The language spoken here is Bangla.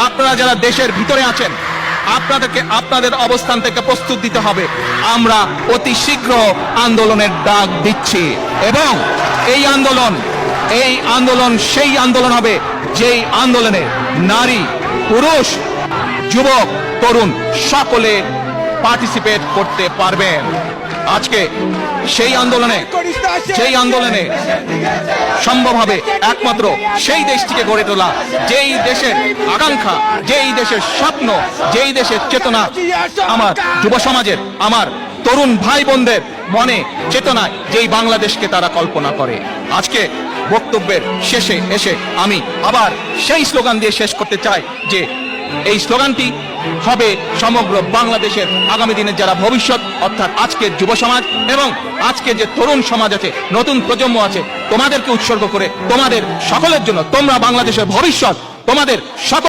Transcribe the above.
আপনারা যারা দেশের ভিতরে আছেন, আপনাদেরকে আপনাদের অবস্থান থেকে প্রস্তুত দিতে হবে। আমরা অতি শীঘ্র আন্দোলনের ডাক দিচ্ছি এবং এই আন্দোলন সেই আন্দোলন হবে যেই আন্দোলনে নারী, পুরুষ, যুবক, তরুণ সকলে পার্টিসিপেট করতে পারবেন। আজকে সেই আন্দোলনে সম্ভব হবে একমাত্র সেই দেশটিকে গড়ে তোলা, যেই দেশের আকাঙ্ক্ষা, যেই দেশের স্বপ্ন, যেই দেশের চেতনা আমার যুব সমাজের, আমার তরুণ ভাই বোনদের মনে চেতনায় যেই বাংলাদেশকে তারা কল্পনা করে। আজকে বক্তব্যের শেষে এসে আমি আবার সেই স্লোগান দিয়ে শেষ করতে চাই যে এই স্লোগানটি হবে সমগ্র বাংলাদেশের আগামী দিনের যারা ভবিষ্যৎ, অর্থাৎ আজকের যুব সমাজ এবং আজকে যে তরুণ সমাজ আছে, নতুন প্রজন্ম আছে, তোমাদেরকে উৎসর্গ করে তোমাদের সকলের জন্য, তোমরা বাংলাদেশের ভবিষ্যৎ, তোমাদের সকল